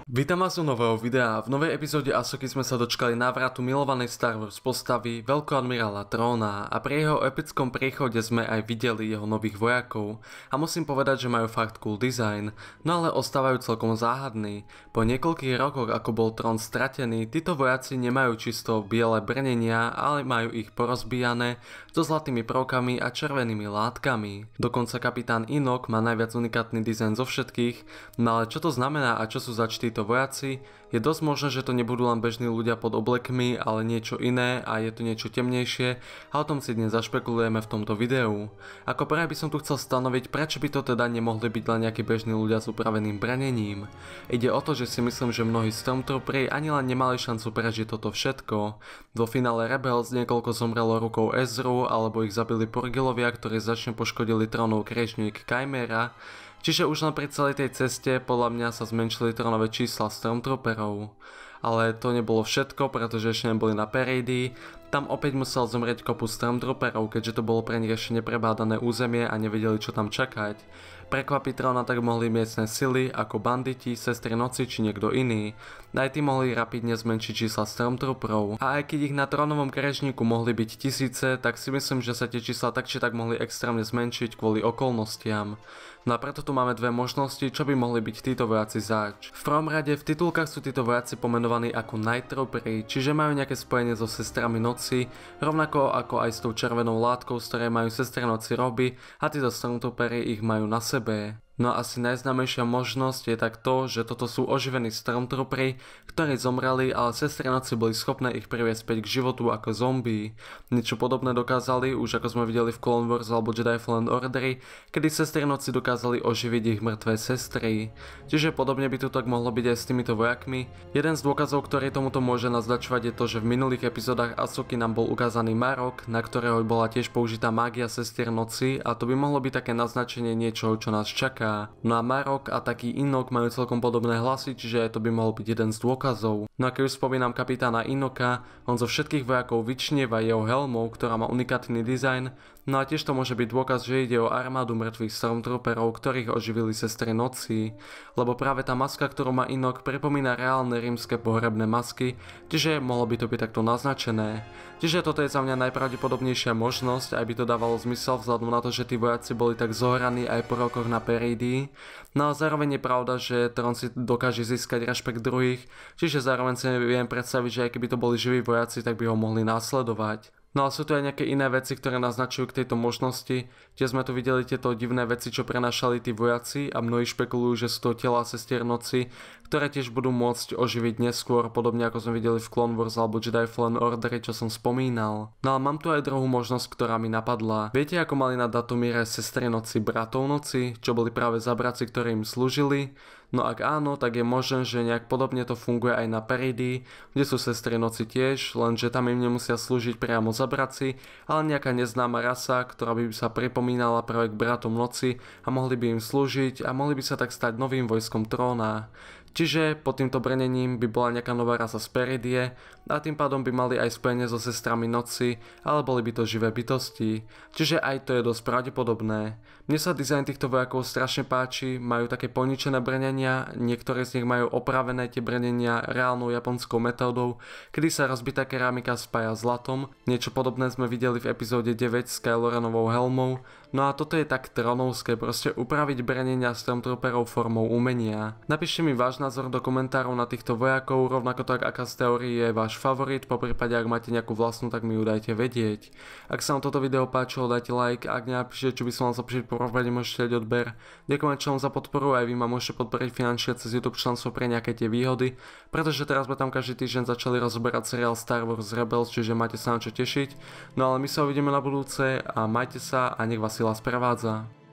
Vítam vás u nového videa. V novej epizóde Ahsoky sme sa dočkali návratu milovanej Star Wars postavy veľkoadmirála Thrauna a pri jeho epickom priechode sme aj videli jeho nových vojakov a musím povedať, že majú fakt cool design, no ale ostávajú celkom záhadní. Po niekoľkých rokoch, ako bol Thrawn stratený, títo vojaci nemajú čisto biele brnenia, ale majú ich porozbijané so zlatými prvkami a červenými látkami. Dokonca kapitán Inok má najviac unikátny dizajn zo všetkých, no ale čo to znamená a čo sú zač títo vojaci, je dosť možné, že to nebudú len bežní ľudia pod oblekmi, ale niečo iné a je to niečo temnejšie a o tom si dnes zašpekulujeme v tomto videu. Ako prvé by som tu chcel stanoviť, prečo by to teda nemohli byť len nejakí bežní ľudia s upraveným brnením. Ide o to, že si myslím, že mnohí Stormtrooperi ani len nemali šancu prežiť toto všetko. Vo finále Rebels niekoľko zomrelo rukou Ezru alebo ich zabili Purgilovia, ktorí značne poškodili Thrawnov kriečník Chimera. Čiže už len pri celej tej ceste podľa mňa sa zmenšili Thrawnové čísla Stormtrooperov. Ale to nebolo všetko, pretože ešte neboli na Pereidy. Tam opäť musel zomrieť kopu Stormtrooperov, keďže to bolo pre nich ešte neprebádané územie a nevedeli čo tam čakať. Prekvapiť Thrawna tak mohli miestne sily ako banditi, sestry noci či niekto iný. Aj tí mohli rapidne zmenšiť čísla Stormtrooperov. A aj keď ich na Thrawnovom kriečníku mohli byť tisíce, tak si myslím, že sa tie čísla tak či tak mohli extrémne zmenšiť kvôli okolnostiam. No a preto tu máme dve možnosti, čo by mohli byť títo vojaci zač. V prvom rade v titulkách sú títo vojaci pomenovaní ako Night Trooperi, čiže majú nejaké spojenie so sestrami noci, rovnako ako aj s tou červenou látkou, z ktorej majú sestry noci roby a títo Stormtrooperi ich majú na sebe. No a asi najznámejšia možnosť je tak to, že toto sú oživení Stormtrooperi, ktorí zomreli, ale sestry noci boli schopné ich priviesť späť k životu ako zombie. Niečo podobné dokázali už ako sme videli v Clone Wars alebo Jedi Fallen Order, kedy sestry noci dokázali oživiť ich mŕtve sestry. Čiže podobne by to tak mohlo byť aj s týmito vojakmi. Jeden z dôkazov, ktorý tomuto môže naznačovať, je to, že v minulých epizódach Ahsoky nám bol ukázaný Marok, na ktorého bola tiež použitá mágia sestier noci a to by mohlo byť také naznačenie niečoho, čo nás čaká. No a Marok a taký Inok majú celkom podobné hlasy, čiže to by mohol byť jeden z dôkazov. No a keď už spomínam kapitána Inoka, on zo všetkých vojakov vyčnieva jeho helmou, ktorá má unikátny dizajn, no a tiež to môže byť dôkaz, že ide o armádu mŕtvych Stormtrooperov, ktorých oživili sestry noci, lebo práve tá maska, ktorú má Inok, pripomína reálne rímske pohrebné masky, čiže mohlo by to byť takto naznačené. Čiže toto je za mňa najpravdepodobnejšia možnosť, aj by to dávalo zmysel vzhľadom na to, že tí vojaci boli tak zohraní aj po rokoch na Pereidy. No a zároveň je pravda, že Thrawn si dokáže získať rešpekt druhých, čiže zároveň si viem predstaviť, že aj keby to boli živí vojaci, tak by ho mohli následovať. No ale sú tu aj nejaké iné veci, ktoré naznačujú k tejto možnosti, že sme tu videli tieto divné veci, čo prenášali tí vojaci a mnohí špekulujú, že sú to tela sestier noci, ktoré tiež budú môcť oživiť neskôr, podobne ako sme videli v Clone Wars alebo Jedi Fallen Order, čo som spomínal. No ale mám tu aj druhú možnosť, ktorá mi napadla. Viete, ako mali na Datomíre sestry noci bratov noci, čo boli práve zabraci, ktorí im slúžili? No ak áno, tak je možné, že nejak podobne to funguje aj na Pereidy, kde sú sestry noci tiež, lenže tam im nemusia slúžiť priamo zabraci, ale nejaká neznáma rasa, ktorá by sa pripomínala práve k bratom noci a mohli by im slúžiť a mohli by sa tak stať novým vojskom Thrawna. Čiže pod týmto brnením by bola nejaká nová rasa z Peridie a tým pádom by mali aj spojenie so sestrami noci, ale boli by to živé bytosti. Čiže aj to je dosť pravdepodobné. Mne sa dizajn týchto vojakov strašne páči, majú také poničené brnenia, niektoré z nich majú opravené tie brnenia reálnou japonskou metódou, kedy sa rozbitá keramika spája s zlatom. Niečo podobné sme videli v epizóde 9 s Kylo Renovou helmou. No a toto je tak Thrawnovské, proste upraviť brnenia Stormtrooperov formou umenia. Napíšte mi váš názor do komentárov na týchto vojakov, rovnako tak aká z teórií je váš favorit, poprípade ak máte nejakú vlastnú, tak mi ju dajte vedieť. Ak sa vám toto video páčilo, dajte like, ak nenapíšte, čo by som vám zapíšiť, poprípade môžete dať odber. Ďakujem členom za podporu, aj vy ma môžete podporiť finančne cez YouTube členstvo pre nejaké tie výhody, pretože teraz sme tam každý týždeň začali rozoberať seriál Star Wars Rebels, čiže máte sa na čo tešiť. No ale my sa uvidíme na budúce a majte sa a nech vás sila sprevádza.